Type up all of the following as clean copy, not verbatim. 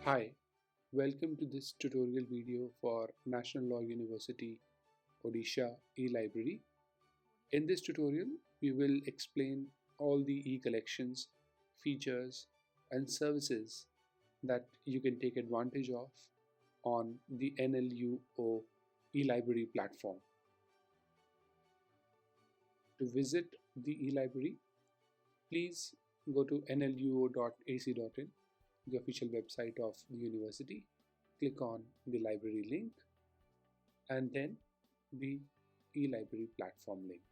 Hi, welcome to this tutorial video for National Law University Odisha eLibrary. In this tutorial, we will explain all the e-collections, features, and services that you can take advantage of on the NLUO eLibrary platform. To visit the eLibrary, please go to nluo.ac.in, the official website of the university. Click on the library link and then the eLibrary platform link,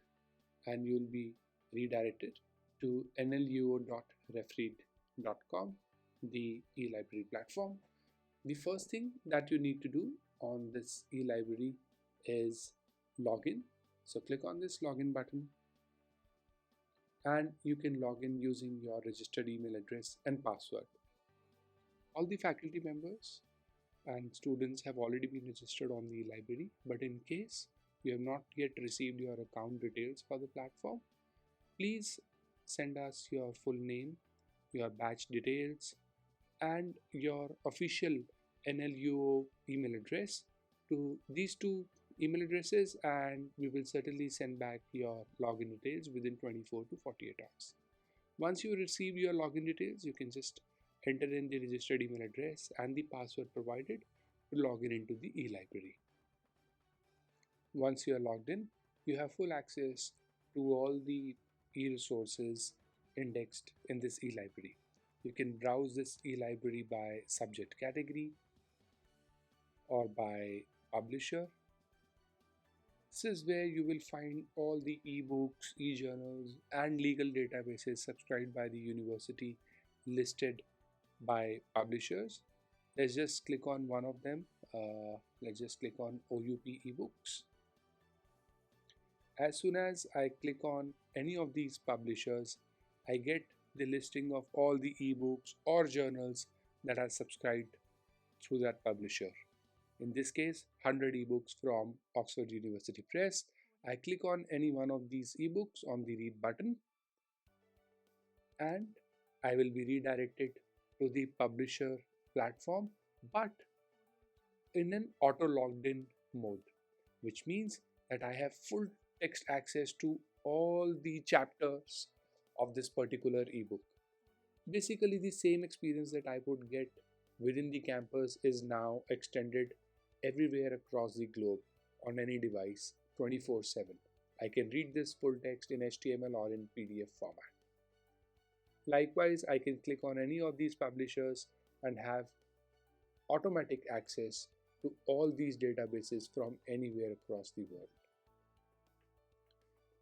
and you'll be redirected to nluo.refread.com, the eLibrary platform. The first thing that you need to do on this eLibrary is login. So click on this login button and you can log in using your registered email address and password. All the faculty members and students have already been registered on the library, but in case you have not yet received your account details for the platform, please send us your full name, your batch details, and your official NLUO email address to these two email addresses, and we will certainly send back your login details within 24 to 48 hours. Once you receive your login details, you can just enter in the registered email address and the password provided to log in into the eLibrary. Once you are logged in, you have full access to all the eResources indexed in this eLibrary. You can browse this eLibrary by subject category or by publisher. This is where you will find all the ebooks, e-journals, and legal databases subscribed by the university listed by publishers. Let's just click on one of them. Let's just click on OUP ebooks. As soon as I click on any of these publishers, I get the listing of all the ebooks or journals that are subscribed through that publisher. In this case, 100 ebooks from Oxford University Press. I click on any one of these ebooks on the read button and I will be redirected to the publisher platform, but in an auto logged in mode, which means that I have full text access to all the chapters of this particular ebook. Basically, the same experience that I would get within the campus is now extended everywhere across the globe on any device 24/7. I can read this full text in HTML or in PDF format. Likewise, I can click on any of these publishers and have automatic access to all these databases from anywhere across the world.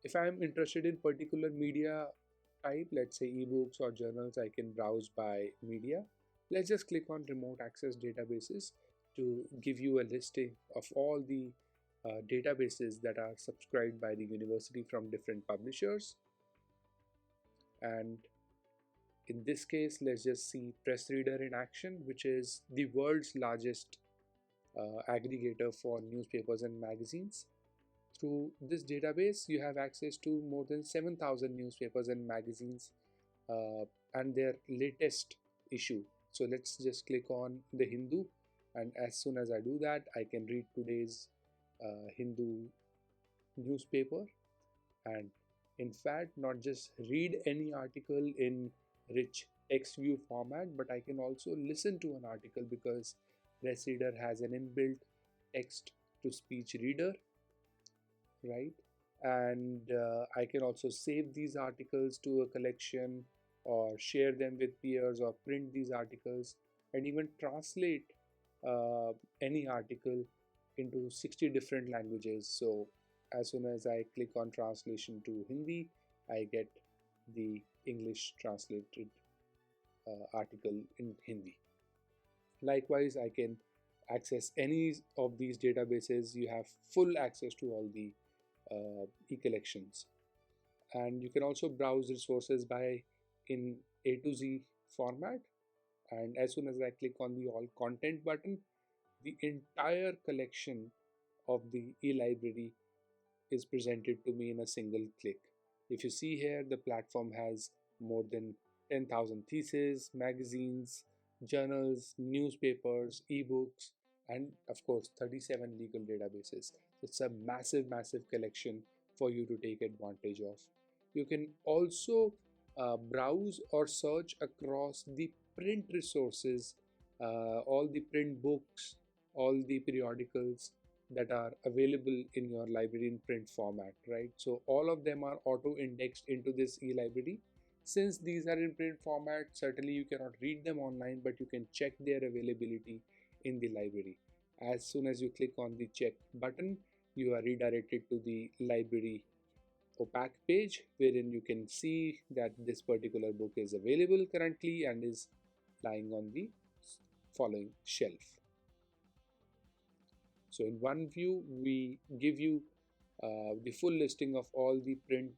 If I am interested in particular media type, let's say ebooks or journals, I can browse by media. Let's just click on remote access databases to give you a listing of all the databases that are subscribed by the university from different publishers. And in this case, let's just see Press Reader in action, which is the world's largest aggregator for newspapers and magazines. Through this database, you have access to more than 7,000 newspapers and magazines and their latest issue. So let's just click on the Hindu, and as soon as I do that, I can read today's Hindu newspaper, and in fact, not just read any article in rich text view format, but I can also listen to an article because Press Reader has an inbuilt text to speech reader, right? And I can also save these articles to a collection or share them with peers or print these articles and even translate any article into 60 different languages. So as soon as I click on translation to Hindi, I get the English translated article in Hindi. Likewise, I can access any of these databases. You have full access to all the e-collections, and you can also browse resources by in A to Z format. And as soon as I click on the all content button, the entire collection of the eLibrary is presented to me in a single click. If you see here, the platform has more than 10,000 theses, magazines, journals, newspapers, ebooks, and of course 37 legal databases. It's a massive, massive collection for you to take advantage of. You can also browse or search across the print resources, all the print books, all the periodicals that are available in your library in print format, right? So all of them are auto indexed into this e-library. Since these are in print format, certainly you cannot read them online, but you can check their availability in the library. As soon as you click on the check button, you are redirected to the library opaque page wherein you can see that this particular book is available currently and is lying on the following shelf. So in one view, we give you the full listing of all the print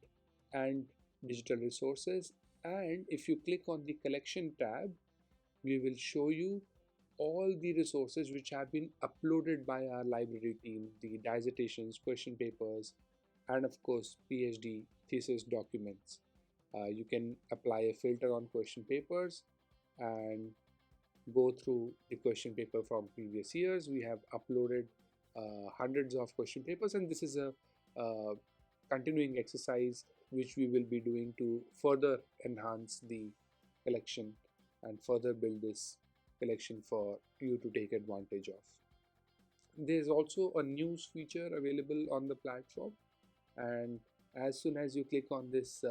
and digital resources. And if you click on the collection tab, we will show you all the resources which have been uploaded by our library team, the dissertations, question papers, and of course, PhD thesis documents. You can apply a filter on question papers and go through the question paper from previous years. We have uploaded hundreds of question papers, and this is a continuing exercise which we will be doing to further enhance the collection and further build this collection for you to take advantage of. There's also a news feature available on the platform, and as soon as you click on this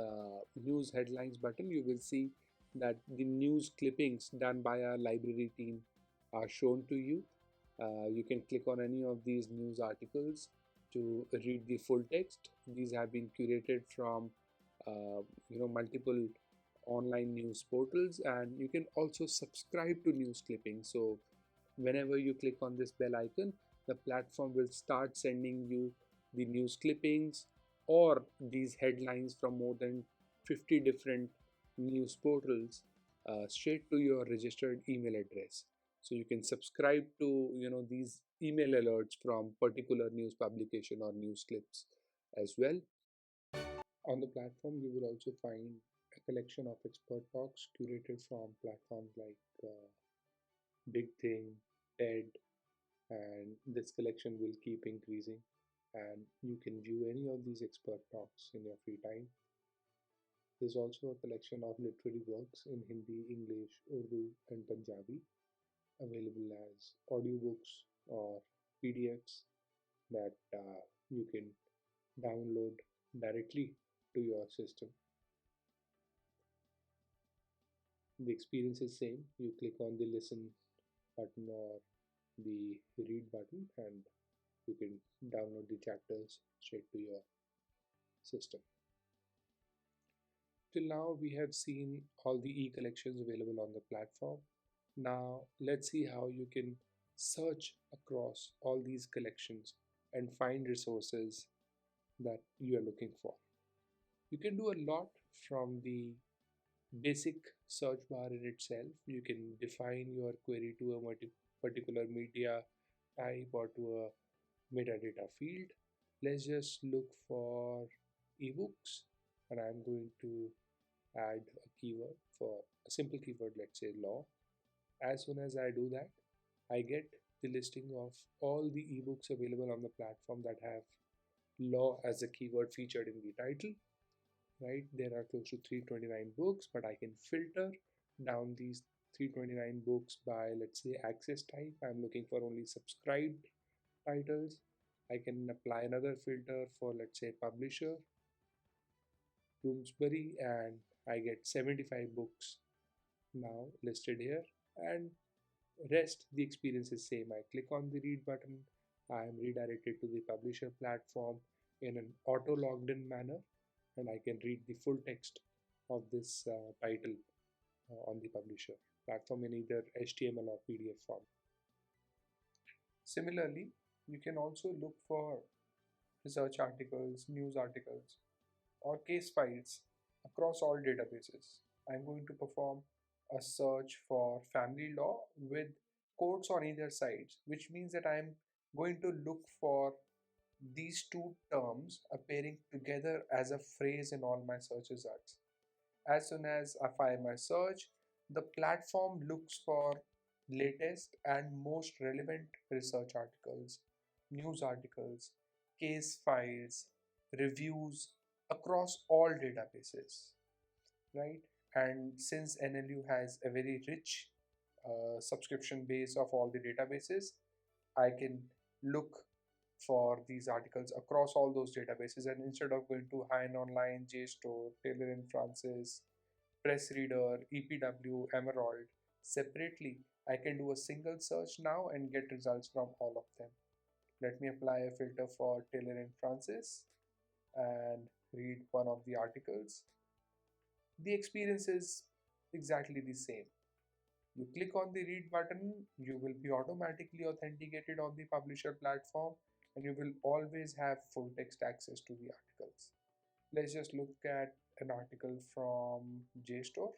news headlines button, you will see that the news clippings done by our library team are shown to you. You can click on any of these news articles to read the full text. These have been curated from multiple online news portals, and you can also subscribe to news clippings. So whenever you click on this bell icon, the platform will start sending you the news clippings or these headlines from more than 50 different news portals straight to your registered email address. So you can subscribe to these email alerts from particular news publication or news clips as well. On the platform, you will also find a collection of expert talks curated from platforms like Big Thing, TED, and this collection will keep increasing, and you can view any of these expert talks in your free time. There's also a collection of literary works in Hindi, English, Urdu, and Punjabi available as audiobooks or PDFs that you can download directly to your system. The experience is same. You click on the listen button or the read button, and you can download the chapters straight to your system. Till now, we have seen all the e-collections available on the platform. Now, let's see how you can search across all these collections and find resources that you are looking for. You can do a lot from the basic search bar in itself. You can define your query to a particular media type or to a metadata field. Let's just look for ebooks, and I'm going to add a keyword for a simple keyword, let's say law. As soon as I do that, I get the listing of all the ebooks available on the platform that have law as a keyword featured in the title. Right, there are close to 329 books, but I can filter down these 329 books by, let's say, access type. I'm looking for only subscribed titles. I can apply another filter for, let's say, publisher, Bloomsbury, and I get 75 books now listed here, and rest the experience is same. I click on the read button, I am redirected to the publisher platform in an auto logged in manner, and I can read the full text of this title on the publisher platform in either HTML or PDF form. Similarly, you can also look for research articles, news articles, or case files across all databases. I'm going to perform a search for family law with quotes on either sides, which means that I'm going to look for these two terms appearing together as a phrase in all my search results. As soon as I fire my search, The platform looks for latest and most relevant research articles, news articles, case files, reviews across all databases, right? And since NLU has a very rich subscription base of all the databases, I can look for these articles across all those databases. And instead of going to Hein Online, JSTOR, Taylor and Francis, Press Reader, EPW, Emerald separately, I can do a single search now and get results from all of them. Let me apply a filter for Taylor and Francis and read one of the articles. The experience is exactly the same. You click on the read button, you will be automatically authenticated on the publisher platform, and you will always have full text access to the articles. Let's just look at an article from JSTOR.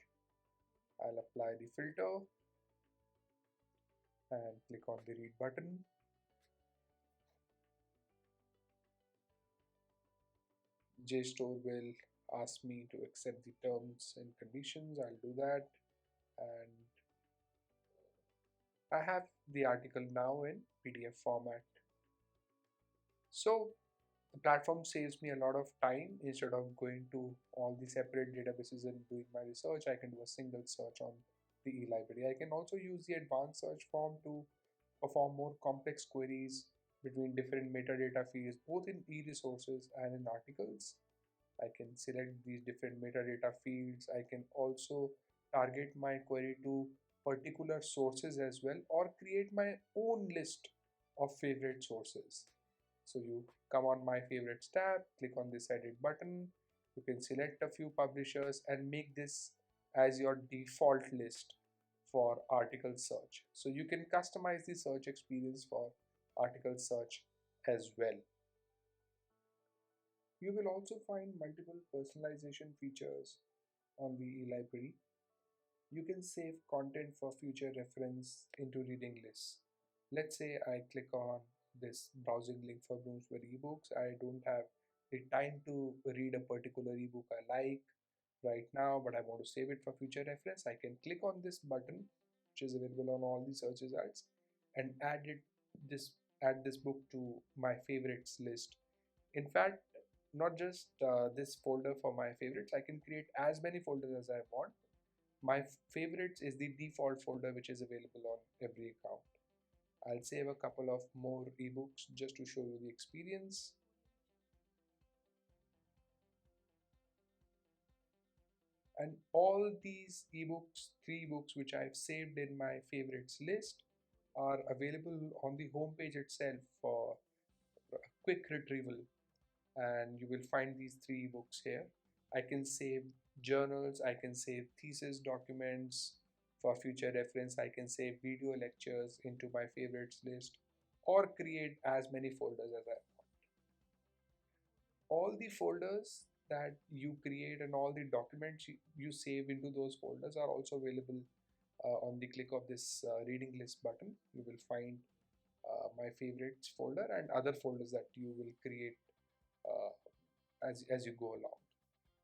I'll apply the filter and click on the read button. JSTOR will ask me to accept the terms and conditions. I'll do that, and I have the article now in PDF format. So the platform saves me a lot of time. Instead of going to all the separate databases and doing my research, I can do a single search on the eLibrary. I can also use the advanced search form to perform more complex queries between different metadata fields, both in eResources and in articles. I can select these different metadata fields. I can also target my query to particular sources as well, or create my own list of favorite sources. So you come on my favorites tab, click on this edit button. You can select a few publishers and make this as your default list for article search. So you can customize the search experience for article search as well. You will also find multiple personalization features on the eLibrary. You can save content for future reference into reading lists. Let's say I click on this browsing link for Bloomsbury ebooks. I don't have the time to read a particular ebook I like right now, but I want to save it for future reference. I can click on this button, which is available on all the search results, and this add this book to my favorites list. In fact, not just this folder for my favorites, I can create as many folders as I want. My favorites is the default folder which is available on every account. I'll save a couple of more ebooks just to show you the experience. And all these ebooks, 3 books which I've saved in my favorites list, are available on the home page itself for quick retrieval. And you will find these 3 books here. I can save journals, I can save thesis documents for future reference, I can save video lectures into my favorites list, or create as many folders as I want. All the folders that you create and all the documents you save into those folders are also available on the click of this reading list button. You will find my favorites folder and other folders that you will create as you go along.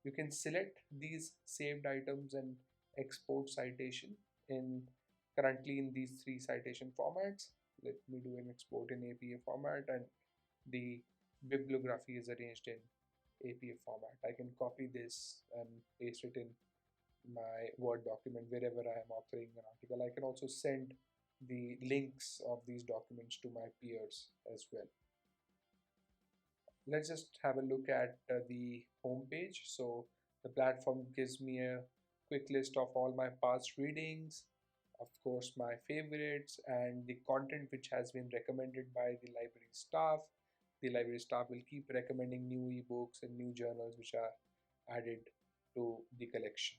You can select these saved items and export citation in currently in these 3 citation formats. Let me do an export in APA format, and the bibliography is arranged in APA format. I can copy this and paste it in my Word document wherever I am authoring an article. I can also send the links of these documents to my peers as well. Let's just have a look at the home page. So the platform gives me a quick list of all my past readings, of course my favorites, and the content which has been recommended by the library staff. The library staff will keep recommending new ebooks and new journals which are added to the collection.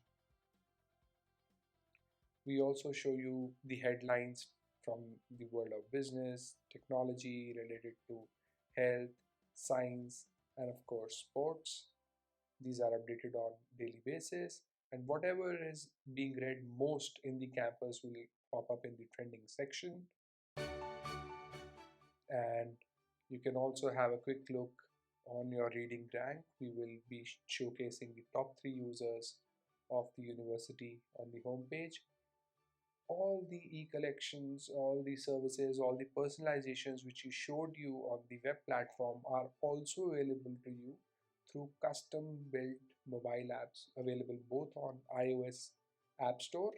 We also show you the headlines from the world of business, technology related to health, science, and of course sports. These are updated on daily basis, and whatever is being read most in the campus will pop up in the trending section. And you can also have a quick look on your reading rank. We will be showcasing the top 3 users of the university on the homepage. All the e-collections, all the services, all the personalizations which we showed you on the web platform are also available to you through custom built mobile apps available both on iOS App Store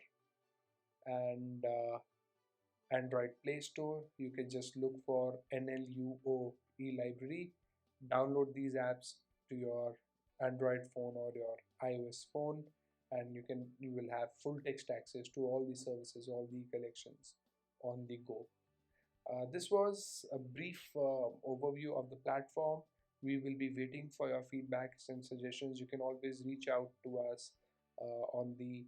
and Android Play Store. You can just look for NLUO eLibrary, download these apps to your Android phone or your iOS phone, and you will have full text access to all the services, all the collections on the go. This was a brief overview of the platform. We will be waiting for your feedbacks and suggestions. You can always reach out to us on the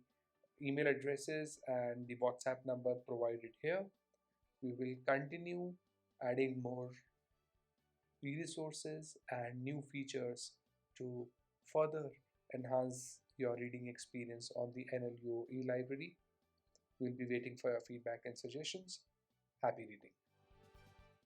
email addresses and the WhatsApp number provided here. We will continue adding more resources and new features to further enhance your reading experience on the NLUO eLibrary. We'll be waiting for your feedback and suggestions. Happy reading.